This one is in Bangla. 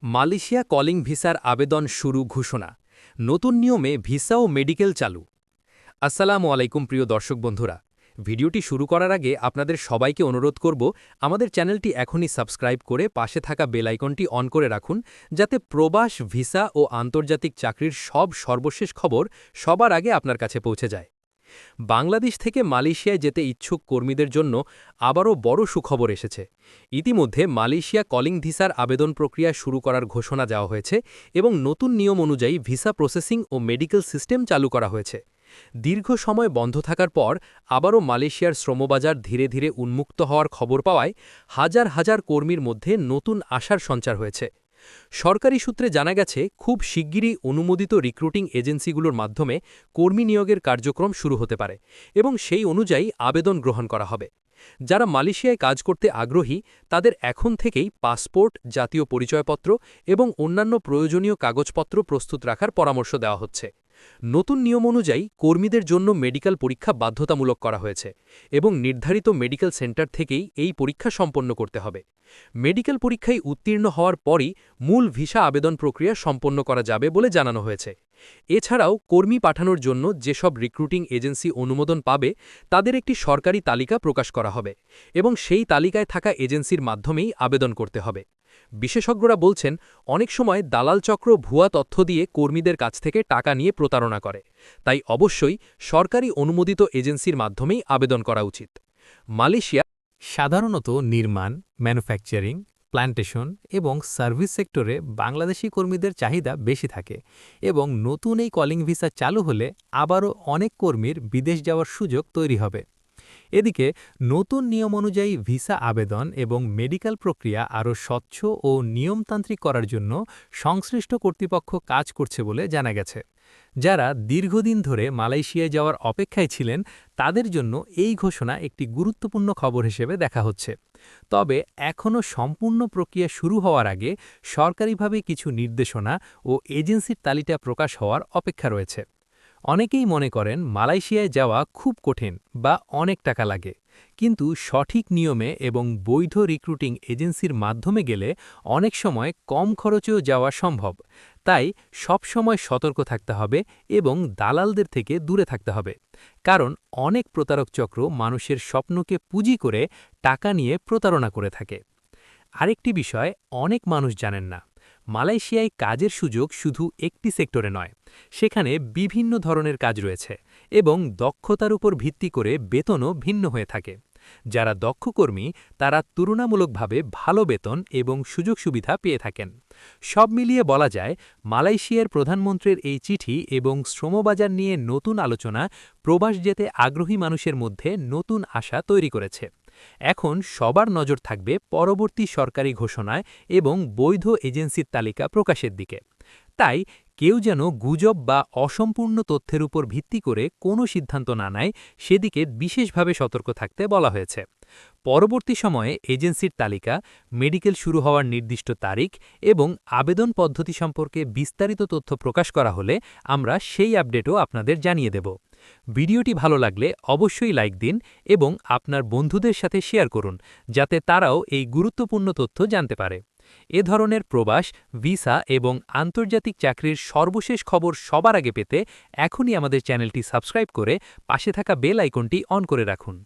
মালয়েশিয়া কলিং ভিসার আবেদন শুরু ঘোষণা। নতুন নিয়মে ভিসা ও মেডিকেল চালু। আসসালামু আলাইকুম প্রিয় দর্শক বন্ধুরা, ভিডিওটি শুরু করার আগে আপনাদের সবাইকে অনুরোধ করব আমাদের চ্যানেলটি এখনই সাবস্ক্রাইব করে পাশে থাকা বেল আইকনটি অন করে রাখুন, যাতে প্রবাস ভিসা ও আন্তর্জাতিক চাকরির সর্বশেষ খবর সবার আগে আপনার কাছে পৌঁছে যায়। বাংলাদেশ থেকে মালয়েশিয়ায় যেতে ইচ্ছুক কর্মীদের জন্য আবারও বড় সুখবর এসেছে। ইতিমধ্যে মালয়েশিয়া কলিং ভিসার আবেদন প্রক্রিয়া শুরু করার ঘোষণা দেওয়া হয়েছে এবং নতুন নিয়ম অনুযায়ী ভিসা প্রসেসিং ও মেডিকেল সিস্টেম চালু করা হয়েছে। দীর্ঘ সময় বন্ধ থাকার পর আবারও মালয়েশিয়ার শ্রমবাজার ধীরে ধীরে উন্মুক্ত হওয়ার খবর পাওয়ায় হাজার হাজার কর্মীর মধ্যে নতুন আশার সঞ্চার হয়েছে। সরকারি সূত্রে জানা গেছে, খুব শিগগিরই অনুমোদিত রিক্রুটিং এজেন্সিগুলোর মাধ্যমে কর্মী নিয়োগের কার্যক্রম শুরু হতে পারে এবং সেই অনুযায়ী আবেদন গ্রহণ করা হবে। যারা মালয়েশিয়ায় কাজ করতে আগ্রহী তাদের এখন থেকেই পাসপোর্ট, জাতীয় পরিচয়পত্র এবং অন্যান্য প্রয়োজনীয় কাগজপত্র প্রস্তুত রাখার পরামর্শ দেওয়া হচ্ছে। নতুন নিয়ম অনুযায়ী কর্মীদের জন্য মেডিকেল পরীক্ষা বাধ্যতামূলক করা হয়েছে এবং নির্ধারিত মেডিকেল সেন্টার থেকেই এই পরীক্ষা সম্পন্ন করতে হবে। মেডিকেল পরীক্ষায় উত্তীর্ণ হওয়ার পরই মূল ভিসা আবেদন প্রক্রিয়া সম্পন্ন করা যাবে বলে জানানো হয়েছে। এছাড়াও কর্মী পাঠানোর জন্য যেসব রিক্রুটিং এজেন্সি অনুমোদন পাবে তাদের একটি সরকারি তালিকা প্রকাশ করা হবে এবং সেই তালিকায় থাকা এজেন্সির মাধ্যমেই আবেদন করতে হবে। বিশেষজ্ঞরা বলছেন, অনেক সময় দালাল চক্র ভুয়া তথ্য দিয়ে কর্মীদের কাছ থেকে টাকা নিয়ে প্রতারণা করে, তাই অবশ্যই সরকারি অনুমোদিত এজেন্সির মাধ্যমেই আবেদন করা উচিত। মালয়েশিয়া সাধারণত নির্মাণ, ম্যানুফ্যাকচারিং, প্ল্যান্টেশন এবং সার্ভিস সেক্টরে বাংলাদেশি কর্মীদের চাহিদা বেশি থাকে এবং নতুন এই কলিং ভিসা চালু হলে আবারও অনেক কর্মীর বিদেশ যাওয়ার সুযোগ তৈরি হবে। এদিকে নতুন নিয়ম অনুযায়ী ভিসা আবেদন এবং মেডিকেল প্রক্রিয়া আরও স্বচ্ছ ও নিয়মতান্ত্রিক করার জন্য সংশ্লিষ্ট কর্তৃপক্ষ কাজ করছে বলে জানা গেছে। যারা দীর্ঘদিন ধরে মালয়েশিয়ায় যাওয়ার অপেক্ষায় ছিলেন তাদের জন্য এই ঘোষণা একটি গুরুত্বপূর্ণ খবর হিসেবে দেখা হচ্ছে। তবে এখনও সম্পূর্ণ প্রক্রিয়া শুরু হওয়ার আগে সরকারিভাবে কিছু নির্দেশনা ও এজেন্সির তালিকা প্রকাশ হওয়ার অপেক্ষা রয়েছে। অনেকেই মনে করেন মালয়েশিয়ায় যাওয়া খুব কঠিন বা অনেক টাকা লাগে, কিন্তু সঠিক নিয়মে এবং বৈধ রিক্রুটিং এজেন্সির মাধ্যমে গেলে অনেক সময় কম খরচেও যাওয়া সম্ভব। তাই সবসময় সতর্ক থাকতে হবে এবং দালালদের থেকে দূরে থাকতে হবে, কারণ অনেক প্রতারক চক্র মানুষের স্বপ্নকে পুঁজি করে টাকা নিয়ে প্রতারণা করে থাকে। আরেকটি বিষয় অনেক মানুষ জানেন না, মালয়েশিয়ায় কাজের সুযোগ শুধু একটি সেক্টরে নয়, সেখানে বিভিন্ন ধরনের কাজ রয়েছে এবং দক্ষতার উপর ভিত্তি করে বেতনও ভিন্ন হয়ে থাকে। যারা দক্ষ কর্মী তারা তুলনামূলকভাবে ভালো বেতন এবং সুযোগ সুবিধা পেয়ে থাকেন। সব মিলিয়ে বলা যায়, মালয়েশিয়ার প্রধানমন্ত্রীর এই চিঠি এবং শ্রমবাজার নিয়ে নতুন আলোচনা প্রবাস যেতে আগ্রহী মানুষের মধ্যে নতুন আশা তৈরি করেছে। এখন সবার নজর থাকবে পরবর্তী সরকারি ঘোষণায় এবং বৈধ এজেন্সির তালিকা প্রকাশের দিকে। তাই কেউ যেন গুজব বা অসম্পূর্ণ তথ্যের উপর ভিত্তি করে কোনো সিদ্ধান্ত না নেয়, সেদিকে বিশেষভাবে সতর্ক থাকতে বলা হয়েছে। পরবর্তী সময়ে এজেন্সির তালিকা, মেডিকেল শুরু হওয়ার নির্দিষ্ট তারিখ এবং আবেদন পদ্ধতি সম্পর্কে বিস্তারিত তথ্য প্রকাশ করা হলে আমরা সেই আপডেটও আপনাদের জানিয়ে দেব। ভিডিওটি ভালো লাগলে অবশ্যই লাইক দিন এবং আপনার বন্ধুদের সাথে শেয়ার করুন, যাতে তারাও এই গুরুত্বপূর্ণ তথ্য জানতে পারে। এ ধরনের প্রবাস, ভিসা এবং আন্তর্জাতিক চাকরির সর্বশেষ খবর সবার আগে পেতে এখনই আমাদের চ্যানেলটি সাবস্ক্রাইব করে পাশে থাকা বেল আইকনটি অন করে রাখুন।